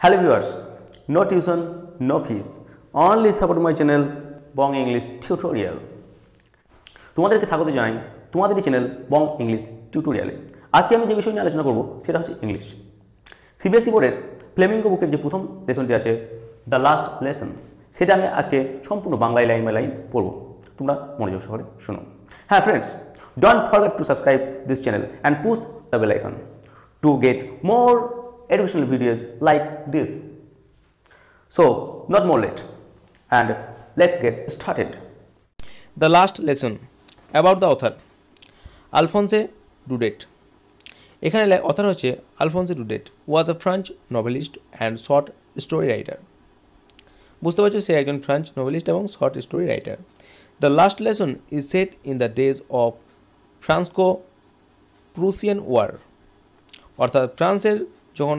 Hello viewers, no tuition, no fees, only support my channel Bong English Tutorial. তোমাদেরকে স্বাগত জানাই তোমাদের channel বং English টিউটোরিয়ালে। আজকে আমি যে বিষয় নিয়ে আলোচনা করব সেটা হচ্ছে ইংলিশ। সিবিএসই বোর্ডের ফ্লেমিঙ্গো বুকের যে প্রথম লেসনটি আছে দ্য লাস্ট লেসন, সেটা আমি আজকে সম্পূর্ণ বাংলায় লাইন বাই লাইন পড়ব। তোমরা মনোযোগ সহকারে শোনো। হ্যাঁ friends, don't forget to subscribe this channel and push the bell icon to get more educational videos like this. So, not more late, and let's get started. The last lesson about the author Alphonse Daudet. এখানে author হচ্ছে Alphonse Daudet was a French novelist and short story writer. বুঝতে পারছো, সে একজন French novelist এবং short story writer. The last lesson is set in the days of Franco-Prussian War. অর্থাৎ ফ্রান্সের যখন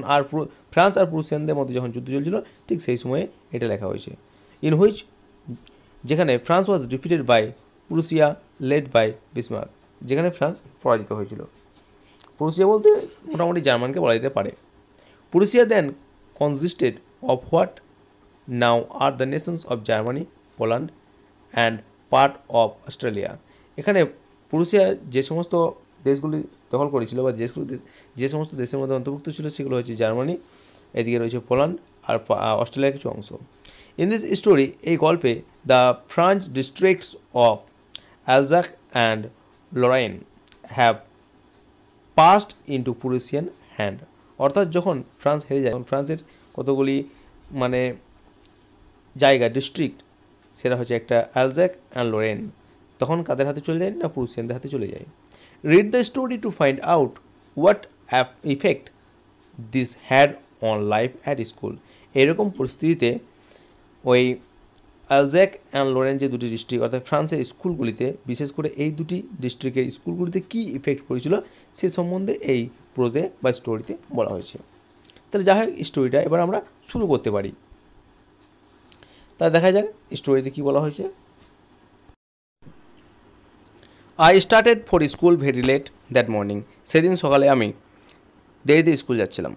France আর প্রুসিয়ানদের মধ্যে যখন যুদ্ধ চলছিল ঠিক সেই সময়ে এটা লেখা হয়েছে। ইন হুইচ, যেখানে France was defeated by Prussia led by Bismarck, যেখানে ফ্রান্স পরাজিত হয়েছিল। প্রুসিয়া বলতে মোটামুটি জার্মানকে বলা যেতে পারে। Prussia then consisted of what now are the nations of Germany, Poland and part of Australia. এখানে প্রুসিয়া যে সমস্ত দেশগুলি দখল করেছিল বা যে সমস্ত দেশের মধ্যে অন্তর্ভুক্ত ছিল সেগুলো হচ্ছে জার্মানি, এদিকে রয়েছে পোল্যান্ড আর অস্ট্রেলিয়ার কিছু অংশ। ইন দিস স্টোরি, এই গল্পে the French districts of Alsace and Lorraine have passed into Prussian hand. অর্থাৎ যখন ফ্রান্স হেরে যায়, তখন ফ্রান্সের কতগুলি জায়গা ডিস্ট্রিক্ট, সেটা হচ্ছে একটা অ্যালজাক অ্যান্ড লরেন, তখন কাদের হাতে চলে যায় না প্রুসিয়ানদের হাতে চলে যায়। Read the story to find out what effect this had on life at school. এরকম পরিস্থিতিতে ওই অ্যালজাক অ্যান্ড লোরেন যে দুটি ডিস্ট্রিক্ট অর্থাৎ ফ্রান্সের স্কুলগুলিতে, বিশেষ করে এই দুটি ডিস্ট্রিক্টের স্কুলগুলিতে কী ইফেক্ট পড়েছিল সে সম্বন্ধে এই প্রোজে বা স্টোরিতে বলা হয়েছে। তাহলে যাই হোক, স্টোরিটা এবার আমরা শুরু করতে পারি। তাহলে দেখা যাক স্টোরিতে কী বলা হয়েছে। I started for school very late that morning. সেদিন সকালে আমি দেরিতে স্কুল যাচ্ছিলাম।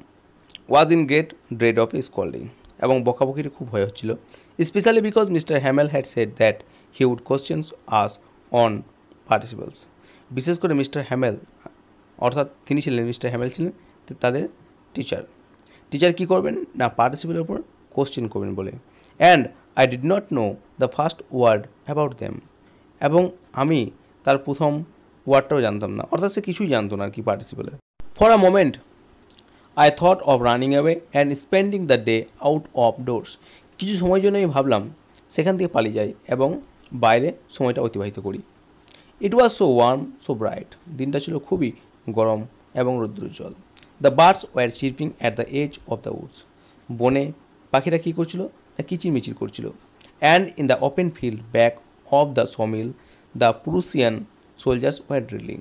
Was in great dread of scolding, এবং বকাবকির খুব ভয় হচ্ছিল। Specially because Mr Hamel had said that he would questions us on participles. বিশেষ করে মিস্টার হ্যামেল, অর্থাৎ তিনি ছিলেন, মিস্টার হ্যামেল ছিলেন তাদের টিচার। টিচার কী করবেন না পার্টিসিপলের উপর কোশ্চেন করবেন বলে। And I did not know the first word about them, এবং আমি তার প্রথম ওয়ার্ডটাও জানতাম না, অর্থাৎ সে কিছুই জানতো না আর কি পার্টিসিপেলের। For a moment I thought of running away and spending the day out of doors. কিছু সময়ের জন্য আমি ভাবলাম সেখান থেকে পালিয়ে যাই এবং বাইরে সময়টা অতিবাহিত করি। It was so warm, so bright. দিনটা ছিল খুবই গরম এবং রৌদ্রোজ্জ্বল। The birds were chirping at the edge of the woods. বনে পাখিরা কী করছিল না কিচিরমিচির করছিল। And in the open field back of the sawmill the Prussian soldiers were drilling.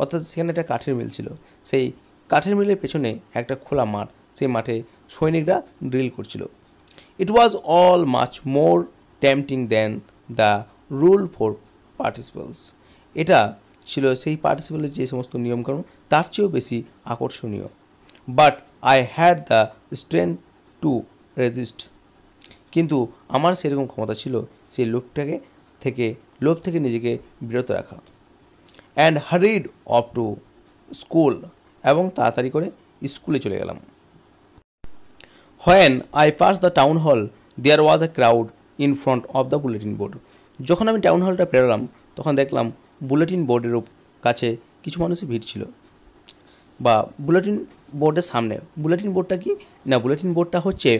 অর্থাৎ সেখানে একটা কাঠের মিল ছিল, সেই কাঠের মিলের পেছনে একটা খোলা মাঠ, সেই মাঠে সৈনিকরা ড্রিল করছিল। It was all much more tempting than the rule for participles. এটা ছিল সেই পার্টিসিপলের যে সমস্ত নিয়মকানুন তার চেয়েও বেশি আকর্ষণীয়। But I had the strength two resist. কিন্তু আমার সেরকম ক্ষমতা ছিল সেই লোভ থেকে নিজেকে বিরত রাখা। And hurried off to school, এবং তাড়াতাড়ি করে স্কুলে চলে গেলাম। When I pass the town hall there was a crowd in front of the bulletin board. যখন আমি টাউন হলটা পেরোলাম তখন দেখলাম বুলেটিন বোর্ডের কাছে কিছু মানুষের ভিড় ছিল, বা বুলেটিন বোর্ডের সামনে। বুলেটিন বোর্ডটা কি না, বুলেটিন বোর্ডটা হচ্ছে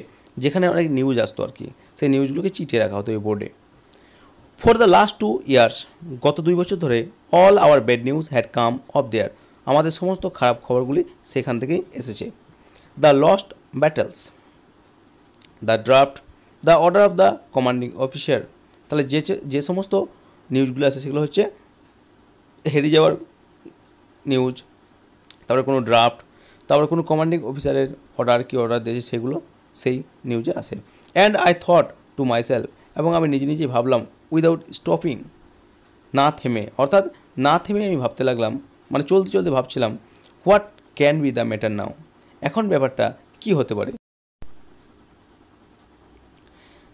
যেখানে অনেক নিউজ আসতো আর কি, সেই নিউজগুলোকে চিটিয়ে রাখা হতো ওই বোর্ডে। ফর দ্য লাস্ট 2 years, গত 2 বছর ধরে, all our bad news had come of there. আমাদের সমস্ত খারাপ খবরগুলি সেখান থেকেই এসেছে। The lost battles, the draft, the order of the commanding officer. তাহলে যে সমস্ত নিউজগুলো আছে সেগুলো হচ্ছে হেরে যাওয়ার নিউজ, তারপরে কোনো ড্রাফট, তারপরে কোনো কমান্ডিং অফিসারের অর্ডার দিয়েছে সেগুলো সেই নিউজে আসে। And I thought to myself, এবং আমি নিজেই ভাবলাম উইদাউট স্টপিং, না থেমে, অর্থাৎ না থেমে আমি ভাবতে লাগলাম, মানে চলতে চলতে ভাবছিলাম, what can be the matter now, এখন ব্যাপারটা কী হতে পারে।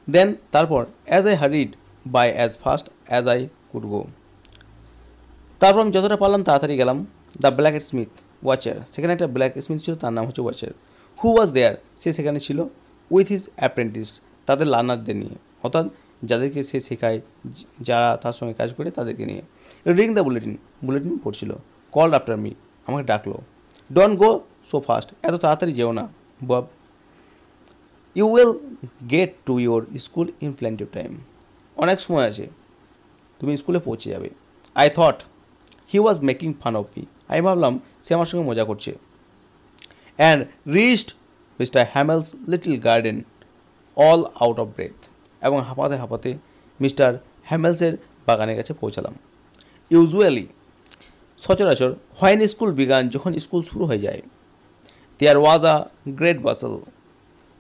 দেন তারপর as I hurried by as fast as I could go, তারপর আমি যতটা পারলাম তাড়াতাড়ি গেলাম দ্য ব্ল্যাক স্মিথ ওয়াচার, সেখানে একটা ব্ল্যাক স্মিথ ছিল, তার নাম হচ্ছে ওয়াচার। হু ওয়াজ দেয়ার, সে সেখানে ছিল, উইথ হিজ অ্যাপ্রেন্টিস, তাদের লার্নারদের নিয়ে, অর্থাৎ যাদেরকে সে শেখায়, যারা তার সঙ্গে কাজ করে তাদেরকে নিয়ে। রিডিং দ্য বুলেটিন, বুলেটিন পড়ছিল। কল আফটার মি, আমাকে ডাকলো। ডোন্ট গো সো ফাস্ট, এত তাড়াতাড়ি যেও না bub, you will get to your school in plenty of time, অনেক সময় আছে, তুমি স্কুলে পৌঁছে যাবে। I thought he was making fun of me, আমি ভাবলাম সে আমার সঙ্গে মজা করছে। And reached Mr Hamel's little garden all out of breath, এবং হাঁপাতে হাঁপাতে মিস্টার হ্যামেলসের বাগানের কাছে পৌঁছালাম। ইউজুয়ালি, সচরাচর, হোয়েন স্কুল বিগান, যখন স্কুল শুরু হয়ে যায়, দেয়ার ওয়াজ আ গ্রেট বাসল,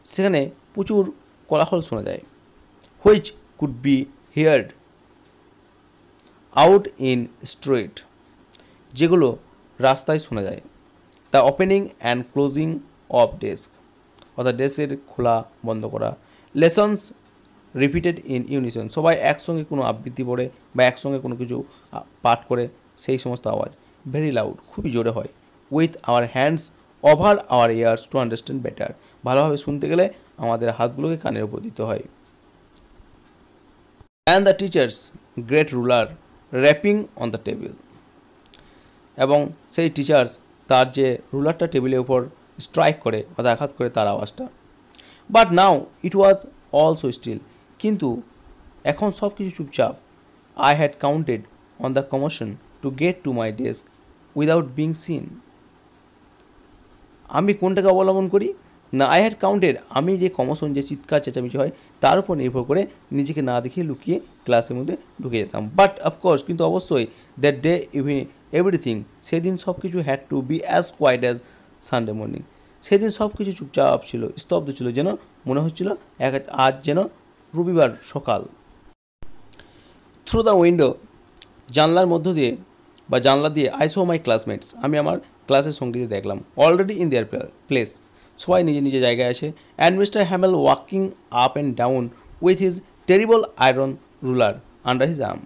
সেখানে প্রচুর কোলাহল শোনা যায়। Which could be heard out in street, যেগুলো রাস্তায় শোনা যায়। The opening and closing of desk, অর্থাৎ ডেস্কের খোলা বন্ধ করা। লেসন্স রিপিটেড ইন ইউনিসন, সবাই একসঙ্গে কোনো আবৃত্তি পড়ে বা একসঙ্গে কোনো কিছু পাঠ করে, সেই সমস্ত আওয়াজ। ভেরি লাউড, খুবই জোরে হয়। With our hands over our years to understand better, ভালোভাবে শুনতে গেলে আমাদের হাতগুলোকে কানের উপর দিতে হয়। And the teachers great ruler wrapping on the table, এবং সেই টিচার্স তার যে রুলারটা টেবিলের উপর স্ট্রাইক করে অর্থাৎ আঘাত করে, তার আওয়াজটা। But now it was also still, কিন্তু এখন সব কিছু চুপচাপ। I had counted on the commotion to get to my desk without being seen, আমি কোনটাকে অবলম্বন করি না, আই হ্যাড কাউন্টেড, আমি যে কমোশন, যে চিৎকার চেঁচামেচি হয়, তার উপর নির্ভর করে নিজেকে না দেখিয়ে লুকিয়ে ক্লাসের মধ্যে ঢুকে যেতাম। বাট অফকোর্স, কিন্তু অবশ্যই, দ্যাট ডে এভরিথিং, সেদিন সব কিছু had to be as quiet as Sunday morning, সেদিন সব কিছু চুপচাপ ছিল, স্তব্ধ ছিল, যেন মনে হচ্ছিল আজ যেন রবিবার সকাল। থ্রু দ্য উইন্ডো, জানলার মধ্য দিয়ে বা জানলা দিয়ে, আই সো মাই ক্লাসমেটস, আমি আমার ক্লাসের সঙ্গীদের দেখলাম। অলরেডি ইন দেয়ার প্লেস, সবাই নিজে নিজে জায়গায় আছে। And mister Hamel walking up and down with his terrible iron ruler under his arm,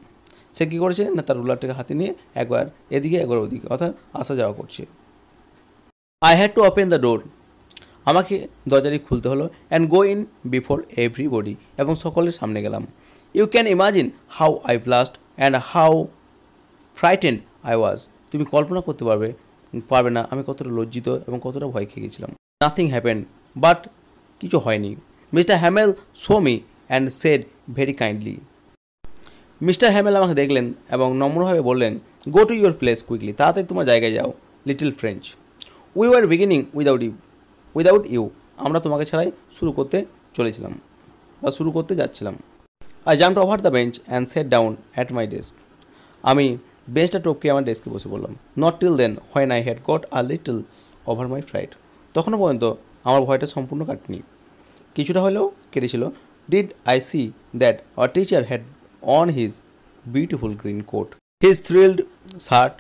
সে কী করেছে না, তার রুলারটাকে হাতে নিয়ে একবার এদিকে একবার ওদিকে, অর্থাৎ আসা যাওয়া করছে। I had to open the door, আমাকে দরজাটি খুলতে হলো। And go in before everybody, এবং সকলের সামনে গেলাম। You can imagine how I blushed and how frightened I was, তুমি কল্পনা করতে পারবে না আমি কতটা লজ্জিত এবং কতটা ভয় খেয়ে গেছিলাম। নাথিং হ্যাপেন্ড, বাট কিছু হয়নি। Mr Hamel show me and said very kindly, Mr Hamel আমাকে দেখলেন এবং নম্রভাবে বললেন, go to your place quickly, তাড়াতাড়ি তোমার জায়গায় যাও, little French. We were beginning without you, আমরা তোমাকে ছাড়াই শুরু করতে চলেছিলাম বা শুরু করতে যাচ্ছিলাম। I jumped over the bench and sat down at my desk, আমি বেঞ্চটা টপকে আমার ডেস্কে বসে পড়লাম। Not till then when I had got a little over my fright, তখনও পর্যন্ত আমার ভয়টা সম্পূর্ণ কাটেনি, কিছুটা হলেও কেটেছিল। Did I see that our teacher had on his beautiful green coat, his frilled shirt,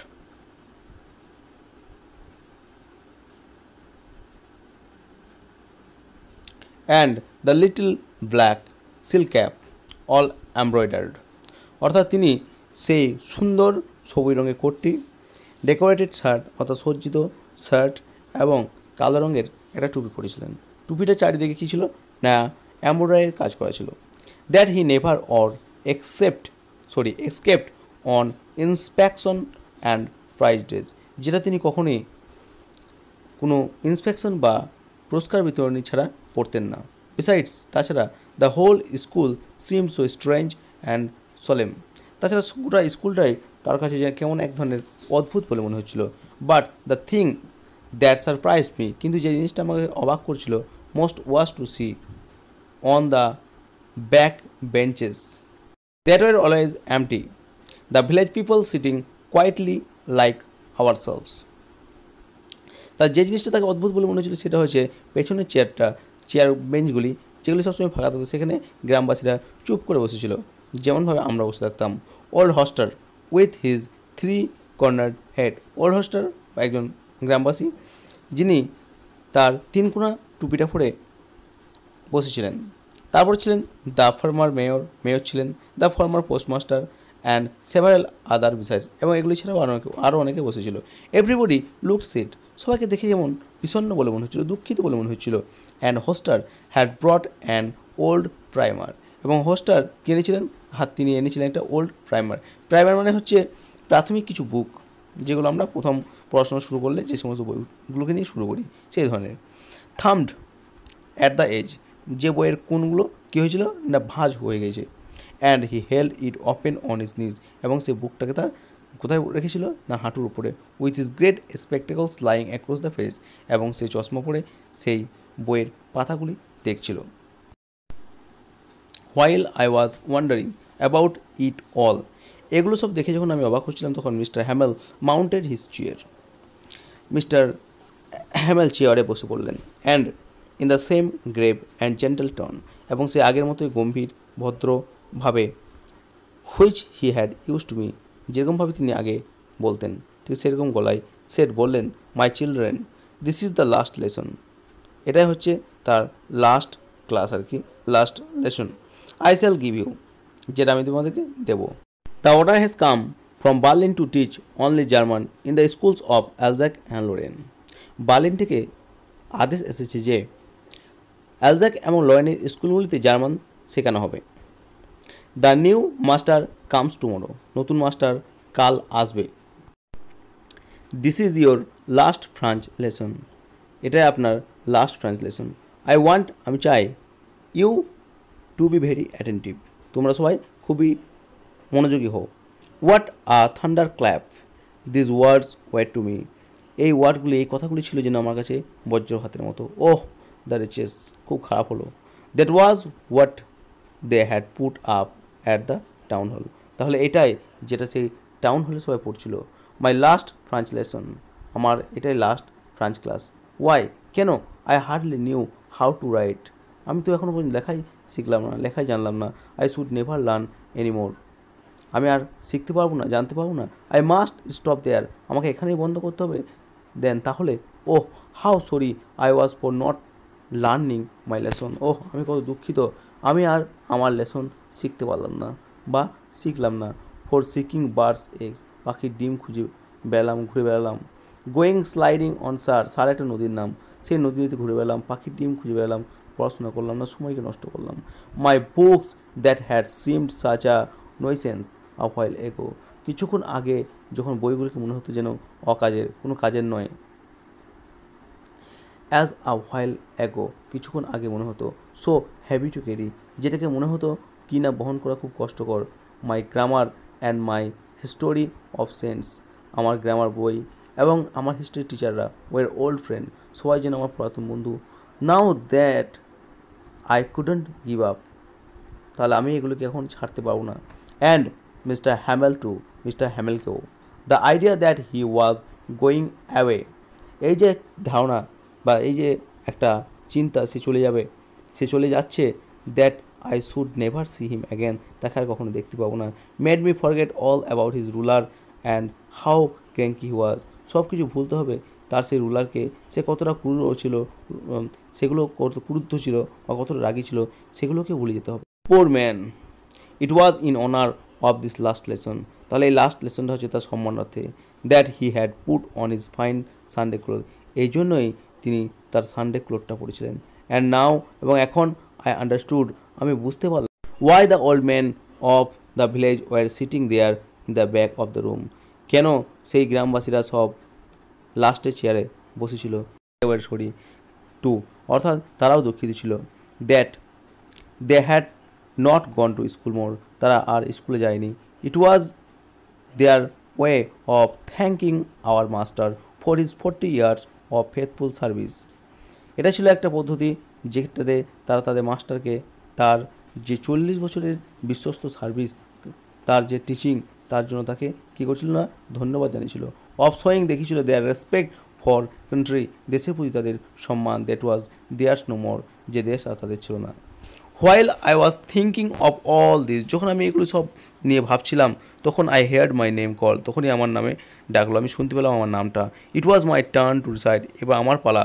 and the little black silk cap all embroidered, অর্থাৎ তিনি সেই সুন্দর সবুজ রঙের কোটটি, ডেকোরেটেড শার্ট অর্থাৎ সজ্জিত শার্ট এবং কালো রঙের একটা টুপি পরেছিলেন। টুপিটা চারিদিকে কী ছিল না, এমব্রয়ডারির কাজ করা ছিল। That he never or except on inspection and prize days, যেটা তিনি কখনোই কোনো ইন্সপেকশন বা পুরস্কার বিতরণী ছাড়া পড়তেন না। বিসাইডস, তাছাড়া the whole school seem so strange and solemn, তাছাড়া গোটা স্কুলটাই তার কাছে যে কেমন এক ধরনের অদ্ভুত বলে মনে হচ্ছিল। But the thing that surprised me, কিন্তু যে জিনিসটা আমাকে অবাক করছিল most was to see on the back benches that were always empty, the village people sitting quietly like ourselves, তার যে জিনিসটা তাকে অদ্ভুত বলে মনে হচ্ছিল সেটা হচ্ছে পেছনের চেয়ার বেঞ্চগুলি যেগুলি সবসময় ফাঁকা থাকতো, সেখানে গ্রামবাসীরা চুপ করে বসেছিল, যেমনভাবে আমরা বসে থাকতাম। Old Hauser with his 3 cornered head, old Hauser একজন গ্রামবাসী যিনি তার 3 কোণা টুপিটা পরে বসেছিলেন। তারপর ছিলেন দ্য ফর্মার মেয়র ছিলেন, the former postmaster and several other besides, এবং এগুলি ছাড়াও আরও অনেকে বসেছিল। এভরিবডি লুক সিট, সবাইকে দেখে যেমন বিষণ্ণ বলে মনে হচ্ছিল, দুঃখিত বলে মনে হচ্ছিল। And Hauser had brought an old primer, এবং হোস্টার কিনেছিলেন, তিনি এনেছিলেন একটা ওল্ড প্রাইমার। প্রাইমার মানে হচ্ছে প্রাথমিক কিছু বুক, যেগুলো আমরা প্রথম পড়াশোনা শুরু করলে যে সমস্ত বইগুলোকে নিয়ে শুরু করি সেই ধরনের। থামড অ্যাট দ্য এজ, যে বইয়ের কোনগুলো কী হয়েছিল না ভাঁজ হয়ে গেছে। And he held it open on his নিজ, এবং সেই বুকটাকে তার কোথায় রেখেছিল না হাঁটুর উপরে। With his great spectacles lying across the face, এবং সেই চশমা পরে সেই বইয়ের পাতাগুলি দেখছিল। While I was wondering about it all, এগুলো সব দেখে যখন আমি অবাক হচ্ছিলাম তখন Mr Hamel mounted his chair, mister Hamel চেয়ারে বসে পড়লেন। And in the same grave and gentle tone, এবং সে আগের মতোই গম্ভীর ভদ্রভাবে, which he had use to me, যেরকমভাবে তিনি আগে বলতেন ঠিক সেরকম গলায় সেট বললেন, my children this is the last lesson, এটাই হচ্ছে তার লাস্ট ক্লাস আর কি, last lesson. I shall give you, যেটা আমি তোমাদেরকে দেবো। The order has come from Berlin to teach only German in the schools of Alsace and Lorraine, Berlin থেকে আদেশ এসেছে যে অ্যালজ্যাক এবং লোরেনের স্কুলগুলিতে জার্মান শেখানো হবে। The new master comes tomorrow, নতুন মাস্টার কাল আসবে। This is your last French lesson, এটাই আপনার last French lesson. I want, আমি চাই, you to be very attentive, তোমরা সবাই খুবই মনোযোগী হও। What a thunderclap this words were to me, এই ওয়ার্ডগুলি, এই কথাগুলি ছিল যেন আমার কাছে বজ্রঘাতের মতো। ওহ দ্য রিচেস, খুব খারাপ হলো। That was what they had put up at the town hall, তাহলে এটাই যেটা সেই টাউন হলে সবাই পড়ছিল। মাই লাস্ট ফ্রাঞ্চ লেসন, আমার এটাই লাস্ট ফ্রাঞ্চ ক্লাস। ওয়াই, কেন? I hardly new how to right, আমি তো এখনও পর্যন্ত লেখাই শিখলাম না, লেখাই জানলাম না। I should never learn anymore, আমি আর শিখতে পারবো না, জানতে পারবো না। আই মাস্ট স্টপ দেয়ার, আমাকে এখানেই বন্ধ করতে হবে। দেন তাহলে, oh how sorry I was for not learning my lesson, oh আমি কত দুঃখিত, আমি আর আমার লেসন শিখতে পারলাম না বা শিখলাম না। ফর সিকিং বার্ডস এগস, পাখির ডিম খুঁজে বেড়ালাম, ঘুরে বেড়ালাম। গোয়িং স্লাইডিং অন সার, সার একটা নদীর নাম, সেই নদীতে ঘুরে বেড়ালাম, পাখির ডিম খুঁজে বেড়ালাম, পড়াশোনা করলাম না, সময়কে নষ্ট করলাম। My books that had seemed such a nuisance a while ago, কিছুক্ষণ আগে যখন বইগুলিকে মনে হতো যেন অকাজের, কোনো কাজের নয়। অ্যাজ আ হোয়াইল অ্যাগো, কিছুক্ষণ আগে মনে হতো। সো হ্যাভি টু ক্যারি, যেটাকে মনে হতো কি না বহন করা খুব কষ্টকর। My grammar and my history of saints, আমার গ্রামার বই এবং আমার হিস্ট্রি টিচাররা ওয়ার ওল্ড ফ্রেন্ড, সবাই যেন আমার পুরাতন বন্ধু। Now that I couldn't give up, তাহলে আমি এগুলোকে এখন ছাড়তে পারবো না। And mister Hamel too, Mister হ্যামেলকেও। The idea that he was going away, এই যে ধারণা বা এই যে একটা চিন্তা সে চলে যাবে, সে চলে যাচ্ছে। That I should never see him again, তাকে আর কখনো দেখতে পাবো না। Made me forget all about his ruler and how cranky he was, সব কিছু ভুলতে হবে তার সেই রুলারকে, সে কতটা ক্রূর ছিল, সেগুলো কত ক্রুদ্ধ ছিল বা কতটা রাগী ছিল, সেগুলোকে ভুলে যেতে হবে। Poor man, it was in honour of this last lesson, তাহলে এই লাস্ট লেসনটা হচ্ছে তার সম্মানার্থে। That he had put on his fine Sunday cloth, এই জন্যই তিনি তার সানডে ক্লোথটা পরেছিলেন। অ্যান্ড নাও, এবং এখন, আই আন্ডারস্টুড, আমি বুঝতে পারলাম। Why the old man of the village were sitting there in the back of the room, কেন সেই গ্রামবাসীরা সব লাস্টের চেয়ারে বসেছিল। সরি টু, অর্থাৎ তারাও দুঃখিত ছিল। That they had not gone to school more, তারা আর স্কুলে যায়নি। It was their way of thanking our master for his 40 years of faithful service, এটা ছিল একটা পদ্ধতি যেটাতে তারা তাদের মাস্টারকে তার যে 40 বছরের বিশ্বস্ত সার্ভিস, তার যে টিচিং, তার জন্য তাকে কী করছিল না ধন্যবাদ জানিয়েছিল। অফ শোয়িং দেখিয়েছিল দেয়ার রেসপেক্ট ফর কান্ট্রি, দেশের প্রতি তাদের সম্মান। That was theirs no more, যে দেশ আর তাদের ছিল না। While I was thinking of all this, যখন আমি এগুলো সব নিয়ে ভাবছিলাম তখন I heard my name call, তখনই আমার নামে ডাকলো, আমি শুনতে পেলাম আমার নামটা। It was my turn to recite, এবার আমার পালা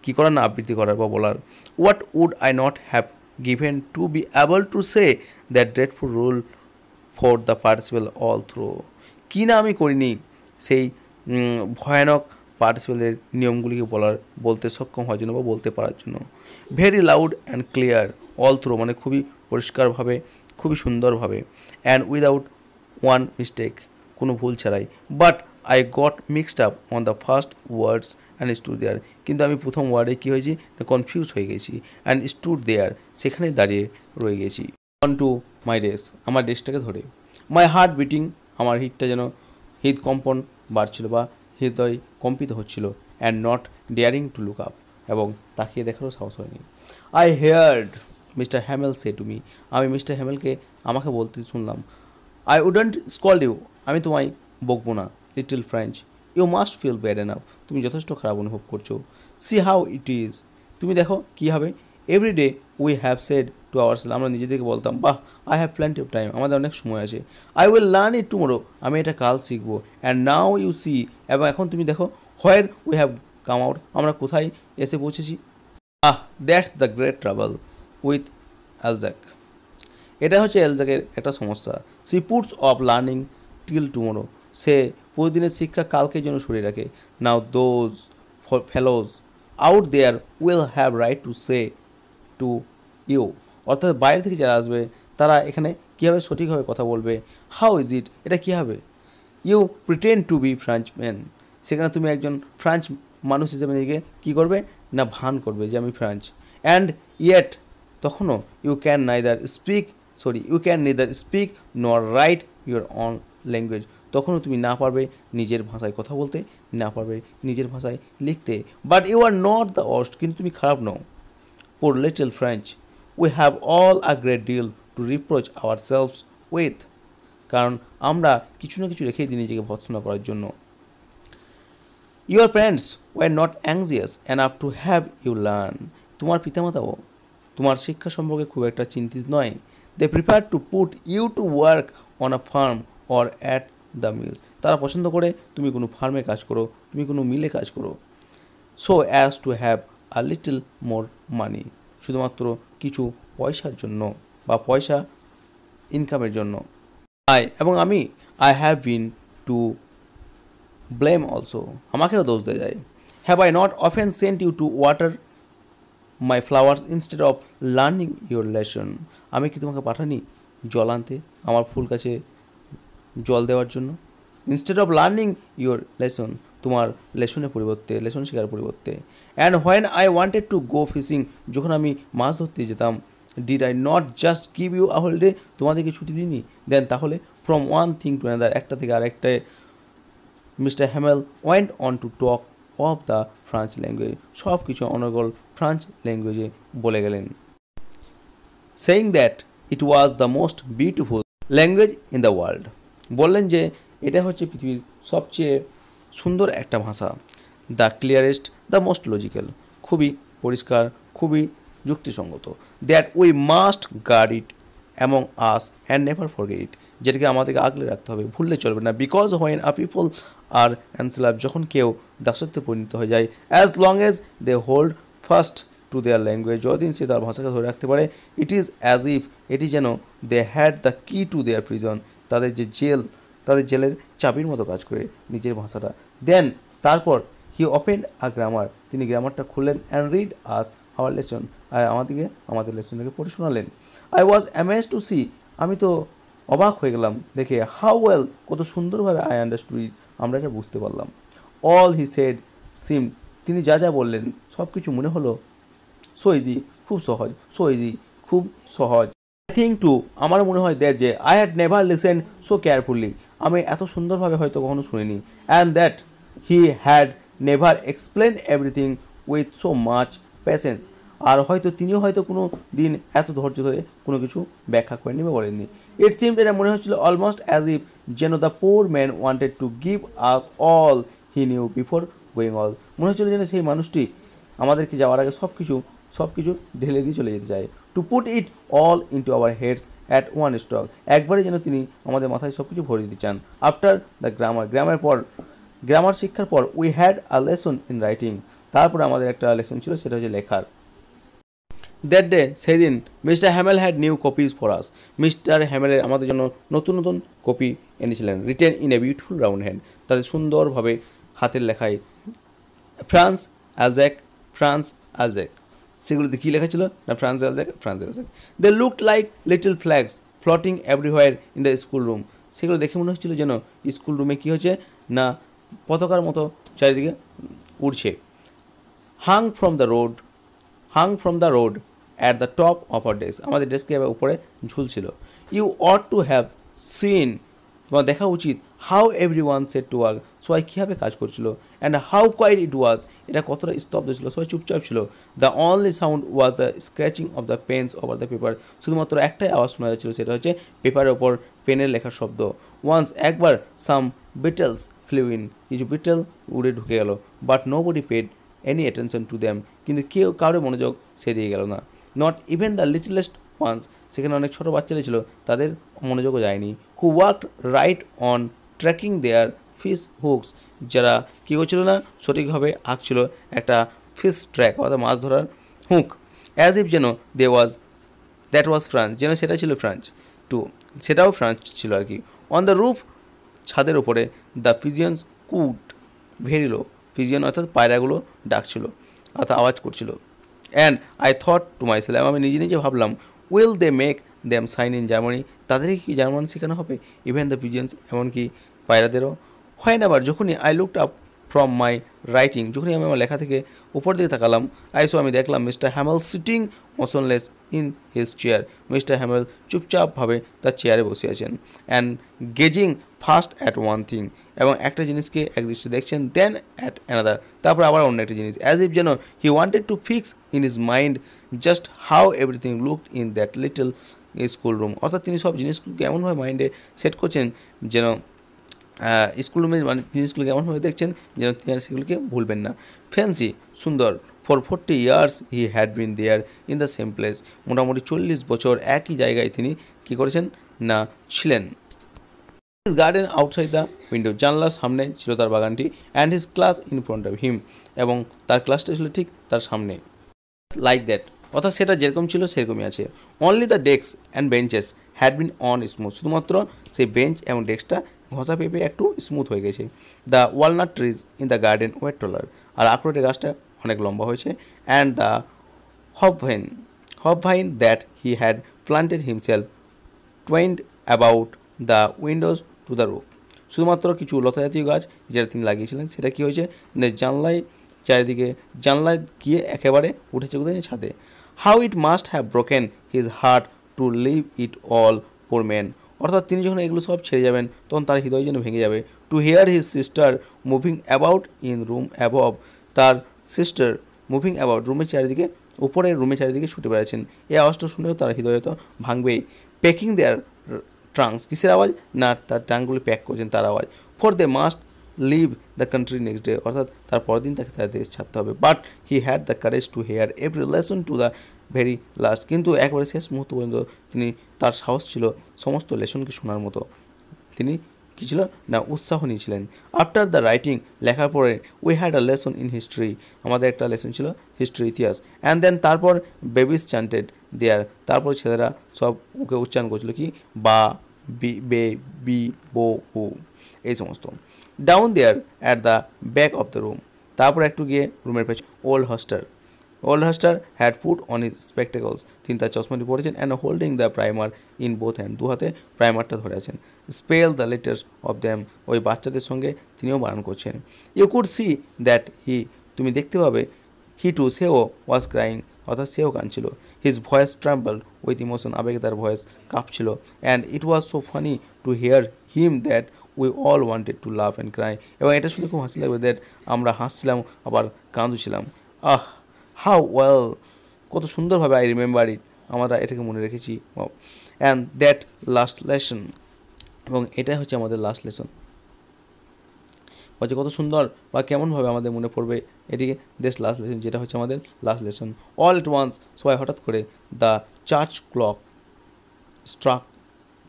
কী করার না আবৃত্তি করার বা বলার। What would I not have given to be able to say that dreadful rule for the participle all through. কি না আমি করিনি সেই ভয়ানক পার্টিসিপেলের নিয়মগুলিকে বলতে সক্ষম হওয়ার জন্য বা বলতে পারার জন্য। Very loud and clear all through মানে খুবই পরিষ্কারভাবে, খুবই সুন্দরভাবে, অ্যান্ড উইদাউট ওয়ান মিস্টেক, কোনো ভুল ছাড়াই। But I got mixed up on the first words and stood there, কিন্তু আমি প্রথম ওয়ার্ডে কী হয়েছি, কনফিউজ হয়ে গেছি। অ্যান্ড স্টুড দেয়ার, সেখানেই দাঁড়িয়ে রয়ে গেছি। অন টু মাই রেস, আমার রেসটাকে ধরে। মাই হার্ট বিটিং, আমার হিটটা যেন হৃদকম্পন বাড়ছিল বা হৃদয় কম্পিত হচ্ছিল। And not daring to look up, এবং তাকিয়ে দেখারও সাহস হয়নি। I heard Mister Hamel say to me, আমি মিস্টার হ্যামেলকে আমাকে বলতে শুনলাম, আই উডন্ট স্কল্ড ইউ, আমি তোমায় বকবো না। Little Franz, you must feel bad enough, তুমি যথেষ্ট খারাপ অনুভব করছো। সি হাউ ইট ইজ, তুমি দেখো কী হবে। Every day we have said to ourself, আমরা নিজেদেরকে বলতাম, বাহ I have plenty of time, আমাদের অনেক সময় আছে। I will learn it tomorrow, আমি এটা কাল শিখবো। অ্যান্ড নাও ইউ সি, এবং এখন তুমি দেখো, where we have come out, আমরা কোথায় এসে পৌঁছেছি। That's the great trouble with Alsace, এটা হচ্ছে অ্যালজ্যাকের একটা সমস্যা। She puts off learning till tomorrow, সে প্রতিদিনের শিক্ষা কালকের জন্য সরিয়ে রাখে। Now those fellows out there will have right to say to you, অর্থাৎ বাইরে থেকে যারা আসবে তারা এখানে কীভাবে সঠিকভাবে কথা বলবে। হাউ ইজ ইট, এটা কী হবে। ইউ প্রিটেন্ড টু বি ফ্রাঞ্চম্যান, সেখানে তুমি একজন ফ্রান্স মানুষ হিসেবে নিজেকে কী করবে না, ভান করবে যে আমি ফ্রান্স। অ্যান্ড ইয়েট, তখনও ইউ ক্যান নেদার স্পিক নর রাইট ইউর অন ল্যাঙ্গুয়েজ, তখনও তুমি না পারবে নিজের ভাষায় কথা বলতে, না পারবে নিজের ভাষায় লিখতে। But you are not the worst, কিন্তু তুমি খারাপ নও। Poor little French, we have all a great deal to reproach ourselves with, কারণ আমরা কিছু না কিছু রেখেই দিই নিজেকে ভৎসনা করার জন্য। Your parents were not anxious enough to have you learn, তোমার পিতামাতাও তোমার শিক্ষা সম্পর্কে খুব একটা চিন্তিত নয়। They prefer to put you to work on a farm or at the mills, তারা পছন্দ করে তুমি কোনো ফার্মে কাজ করো, তুমি কোনো মিলে কাজ করো। So as to have a little more money, শুধুমাত্র কিছু পয়সার জন্য বা পয়সা ইনকামের জন্য। এবং আমি I have been to blame also, আমাকেও দোষ দেওয়া যায়। Have I not often sent you to water my flowers instead of learning your lesson, আমি কি তোমাকে পাঠানি জল আনতে, আমার ফুল গাছে জল দেওয়ার জন্য। Instead of learning your lesson, তোমার লেসনের পরিবর্তে, লেসন শেখার পরিবর্তে। And when I wanted to go fishing, যখন আমি মাছ ধরতে যেতাম, did I not just give you a holiday, তোমাদেরকে ছুটি দিইনি। দেন তাহলে from one thing to another, একটা থেকে আরেকটায় Mister Hamel went on to talk of the France language, সব কিছু অনর্গল ফ্রান্স ল্যাঙ্গুয়েজে বলে গেলেন। Saying that it was the most beautiful language in the world, বললেন যে এটা হচ্ছে পৃথিবীর সবচেয়ে সুন্দর একটা ভাষা। The clearest, the most logical, খুবই পরিষ্কার, খুবই যুক্তিসঙ্গত। That we must guard it among us and never forget it, যেটাকে আমাদেরকে আগলে রাখতে হবে, ভুললে চলবে না। Because when a people are enslaved, যখন কেউ দাসত্বে পরিণত হয়ে যায়, as long as they hold fast to their language, যতদিন সে তার ভাষাকে ধরে রাখতে পারে, ইট ইজ অ্যাজ ইফ, এটি যেন দে হ্যাড দ্য কি টু দেয়ার প্রিজন, তাদের যে জেল, তাদের জেলের চাবির মতো কাজ করে নিজের ভাষাটা। দেন তারপর হি ওপেন্ড আ গ্রামার, তিনি গ্রামারটা খুললেন। And read us our lesson, আর আমাদেরকে আমাদের লেসনটাকে পড়ে শোনালেন। I was amazed to see, আমি তো অবাক হয়ে গেলাম দেখে, হাউ ওয়েল, কত সুন্দরভাবে আই আন্ডারস্টুড ইট, আমরা এটা বুঝতে পারলাম। অল হি সেড সিম, তিনি যা যা বললেন সব কিছু মনে হলো সো ইজি, খুব সহজ, সো ইজি, খুব সহজ। আই থিঙ্ক টু, আমার মনে হয় দ্যাট যে I had never listen so carefully, আমি এত সুন্দরভাবে হয়তো কখনো শুনিনি। And that he had never explain everything with so much patience, আর হয়তো তিনিও হয়তো কোনো দিন এত ধৈর্য ধরে কোনো কিছু ব্যাখ্যা করে নেবে বলেননি। ইট সিমড, এটা মনে হচ্ছিল অলমোস্ট অ্যাজ ইফ, যেন the poor man wanted to give us all he knew before going all, মনে হচ্ছিল যেন সেই মানুষটি আমাদেরকে যাওয়ার আগে সব কিছু ঢেলে দিয়ে চলে যেতে চায়। To put it all into our heads at one stroke, একবারে যেন তিনি আমাদের মাথায় সব কিছু ভরে দিতে চান। আফটার দ্য গ্রামার শিক্ষার পর we had a lesson in writing, তারপরে আমাদের একটা লেসন ছিল, সেটা হচ্ছে লেখার। দ্যাট ডে সেদিন Mister Hamel had new copies for us. Mister হ্যামেলের আমাদের জন্য নতুন নতুন কপি এনেছিলেন, written in a beautiful round hand, তাদের সুন্দরভাবে হাতের লেখায় ফ্রান্স অ্যালজ্যাক, ফ্রান্স অ্যালজ্যাক। সেগুলোতে কী লেখা ছিল না France Alsace, France Alsace. They looked like little flags floating everywhere in the school room. সেগুলো দেখে মনে হচ্ছিল যেন স্কুল রুমে কী হচ্ছে না পতাকার মতো চারিদিকে উড়ছে। Hung from the rod at the top of our desk, আমাদের ডেস্কের উপরে ঝুলছিল। You ought to have seen, তোমার দেখা উচিত, how every one set to work, সবাই কীভাবে কাজ করছিল, and how quiet it was, এটা কতটা স্তব্ধ ছিল, সবাই চুপচাপ ছিল। The only sound was the scratching of the pens over the paper, শুধুমাত্র একটাই আওয়াজ শোনা যাচ্ছিল, সেটা হচ্ছে পেপারের ওপর পেনের লেখার শব্দ। ওয়ান্স, একবার, সাম বিটেলস ফ্লিউ ইন, কিছু বিটেল উড়ে ঢুকে গেল, but nobody paid any attention to them, কিন্তু কেউ কারোর মনোযোগ সে দিয়ে গেল না। Not even the littlest ones, সেখানে অনেক ছোটো বাচ্চারা ছিল, তাদের মনোযোগও যায়নি। Who worked right on tracing their fish hooks, যারা কী করছিল না সঠিকভাবে আঁকছিল একটা ফিশ ট্র্যাক অর্থাৎ মাছ ধরার হুক। অ্যাজ ইফ যেন দ্যাট ওয়াজ ফ্রান্স, যেন সেটা ছিল ফ্রান্স টু, সেটাও ফ্রান্স ছিল আর কি। অন দ্য রুফ, ছাদের ওপরে, the pigeons cooed very low, pigeon অর্থাৎ পায়রাগুলো ডাকছিল অর্থাৎ আওয়াজ করছিল। And I thought to myself, আমি নিজে নিজে ভাবলাম, will they make them sing in Germany, তাদেরকে কি জার্মান শেখানো হবে, ইভেন দ্য পিজিয়ন্স, এমনকি পায়রাদেরও। হোয়েন এভার, যখনই I looked up from my writing, যখনই আমি আমার লেখা থেকে উপর দিকে তাকালাম, আমি দেখলাম Mister Hamel sitting motionless in his chair, mister Hamel চুপচাপভাবে তার চেয়ারে বসে আছেন। And gazing first at one thing, এবং একটা জিনিসকে একদৃষ্টে দেখছেন, দেন অ্যাট অ্যানাদার, তারপর আবার অন্য একটা জিনিস। অ্যাজ ইফ যেন he wanted to fix in his mind just how everything looked in that little school room, অর্থাৎ তিনি সব জিনিসগুলোকে এমনভাবে মাইন্ডে সেট করছেন যেন স্কুল রুমের মানে জিনিসগুলোকে এমনভাবে দেখছেন যেন তিনি আর সেগুলোকে ভুলবেন না। ফ্যান্সি, সুন্দর, for 40 years he had been there in the same place, মোটামুটি 40 বছর একই জায়গায় তিনি কী করেছেন না ছিলেন। His garden outside the window, জানলার সামনে ছিল তার বাগানটি। And his class in front of him, এবং তার ক্লাসটা ছিল ঠিক তার সামনে। লাইক দ্যাট, অর্থাৎ সেটা যেরকম ছিল সেরকমই আছে। Only the desk and benches had been on smooth, শুধুমাত্র সেই বেঞ্চ এবং ডেস্কটা ঘষা পেঁপে একটু স্মুথ হয়ে গেছে। The walnut trees in the garden were taller, আর আখরোটের গাছটা অনেক লম্বা হয়েছে। And the hopvine that he had planted himself twined about the windows to the roof, শুধুমাত্র কিছু লতা জাতীয় গাছ যেটা তিনি লাগিয়েছিলেন সেটা কী হয়েছে জানলায় চারিদিকে, জানলায় গিয়ে একেবারে উঠেছে কোথায় ছাদে। How it must have broken his heart to leave it all poor man, অর্থাৎ তিনি যখন এগুলো সব ছেড়ে যাবেন তখন তার হৃদয় যেন ভেঙে যাবে। To hear his sister moving about in room above, তার সিস্টার মুভিং অ্যাবাউট রুমের চারিদিকে, উপরের রুমের চারিদিকে ছুটে বেড়াচ্ছেন, এই আওয়াজটা শুনেও তার হৃদয় তো ভাঙবেই। প্যাকিং দেয়ার ট্রাঙ্কস, কিসের আওয়াজ না তার ট্রাঙ্কগুলি প্যাক করছেন তার আওয়াজ। For they must leave the country next day, অর্থাৎ তার পরের দিন তাকে তার দেশ ছাড়তে হবে। But he had the courage to hear every lesson to the very last, কিন্তু একবারে শেষ মুহূর্ত পর্যন্ত তার সাহস ছিল সমস্ত লেসনকে শোনার মতো, তিনি কী ছিল না উৎসাহ নিয়েছিলেন। আফটার দ্য রাইটিং, লেখার পরে, we had a lesson in history, আমাদের একটা লেসন ছিল হিস্ট্রি, ইতিহাস। অ্যান্ড দেন তারপর বেবিস চান্টেড দেয়ার, তারপর ছেলেরা সব ওকে উচ্চারণ করছিল কি বা বি বে বি বো হু এই সমস্ত। Down there at the back of the room, তারপর একটু গিয়ে রুমের পেছনে old Hauser had put on his spectacles, তিনি তার চশমাটি পরেছেন। And holding the primer in both hand, দু হাতে প্রাইমারটা ধরে আছেন। Spell the letters of them, ওই বাচ্চাদের সঙ্গে তিনিও বারণ করছেন। ইউ কুড সি দ্যাট তুমি দেখতে পাবে, হি টু, সেও ওয়াজ ক্রাইং, অর্থাৎ সেও কাঁদছিল। His voice trembled with emotion, আবেগে তার ভয়েস কাঁপছিল। And it was so funny to hear him that we all wanted to laugh and cry, এবং এটা শুনে খুব হাসি লাগবে দ্যাট আমরা হাসছিলাম আবার কাঁদছিলাম। হাউ ওয়েল, কত সুন্দরভাবে আই রিমেম্বার ইট, আমরা এটাকে মনে রেখেছি। অ্যান্ড দ্যাট লাস্ট লেসন, এবং এটাই হচ্ছে আমাদের লাস্ট লেসন। বলছে কত সুন্দর বা কেমনভাবে আমাদের মনে পড়বে এটিকে, দেশ লাস্ট লেসন, যেটা হচ্ছে আমাদের last lesson. All at once, সবাই হঠাৎ করে, দ্য চার্চ ক্লক স্ট্রাক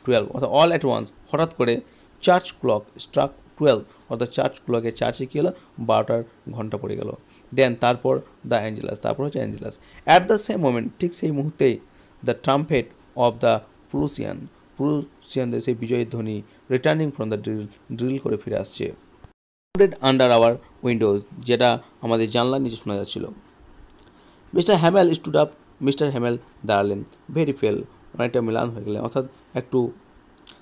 12, অর্থাৎ অল অ্যাট ওয়ান্স, হঠাৎ করে, চার্চ ক্লক স্ট্রাক 12, অর্থাৎ চার্চ ক্লকে চার্চে কী হলো 12টার ঘন্টা পড়ে গেল। দেন তারপর দ্য অ্যাঞ্জেলাস, তারপর হচ্ছে Angeles. At the same moment, ঠিক সেই মুহূর্তেই দ্য ট্রাম্পেট অফ দ্য প্রুসিয়ানদের সেই বিজয়ের ধ্বনি রিটার্নিং ফ্রম দ্য ড্রিল করে ফিরে আসছে। আন্ডার আওয়ার উইন্ডোজ, যেটা আমাদের জানলার নিচে শোনা যাচ্ছিল। Mister Hamel stood up, mister Hamel দাঁড়ালেন, ভেরি ফেল, অনেকটা মিলান হয়ে গেলেন, অর্থাৎ একটু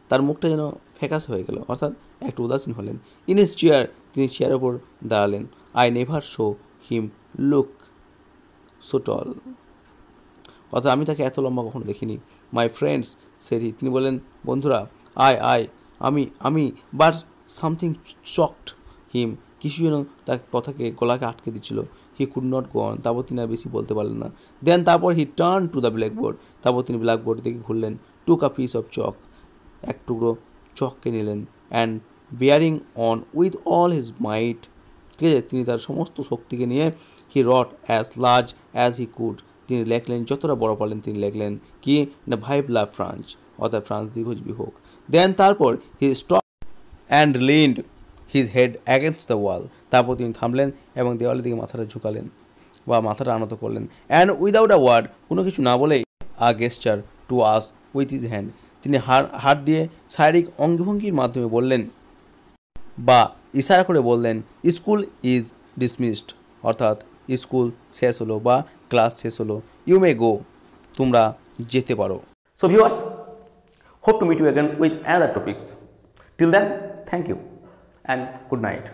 তার মুখটা যেন ফ্যাকাসে হয়ে গেল, অর্থাৎ একটু উদাসীন হলেন। ইন হিজ চেয়ার, তিনি চেয়ারের ওপর দাঁড়ালেন। I never show him look so টল, অর্থাৎ আমি তাকে এত লম্বা কখনো দেখিনি। মাই ফ্রেন্ডস সেরি, তিনি বললেন বন্ধুরা, আমি বাট সামথিং চকড হিম, কিছু যেন তার কথাকে গলাকে আটকে দিচ্ছিল। He could not go on, তারপর তিনি আর বেশি বলতে পারলেন না। দেন তারপর he turn to the blackboard, তারপর তিনি ব্ল্যাকবোর্ড থেকে ঘুরলেন। টুক আ পিস অফ চক, এক টুকরো চককে নিলেন। And bearing on with all his might, ঠিক আছে, তিনি তার সমস্ত শক্তিকে নিয়ে he wrote as large as he could, তিনি লেখলেন, যতটা বড় পারলেন তিনি লেখলেন কি না, ভাইভ লাভ ফ্রান্স, অর্থাৎ ফ্রান্স দীর্ঘজীবী হোক। দেন তারপর he stop and leaned his head against the wall, তারপর তিনি থামলেন এবং দেওয়ালের দিকে মাথাটা ঝুঁকালেন বা মাথাটা আনত করলেন। অ্যান্ড উইদাউট আ ওয়ার্ড, কোনো কিছু না বলেই, a gesture to us with his hand, তিনি হাত দিয়ে শারীরিক অঙ্গভঙ্গির মাধ্যমে বললেন বা ইশারা করে বললেন, স্কুল ইজ ডিসমিসড, অর্থাৎ স্কুল শেষ হলো বা ক্লাস শেষ হলো। ইউ মে গো, তোমরা যেতে পারো। So viewers, hope to meet you again with another topics. Till then, thank you and good night.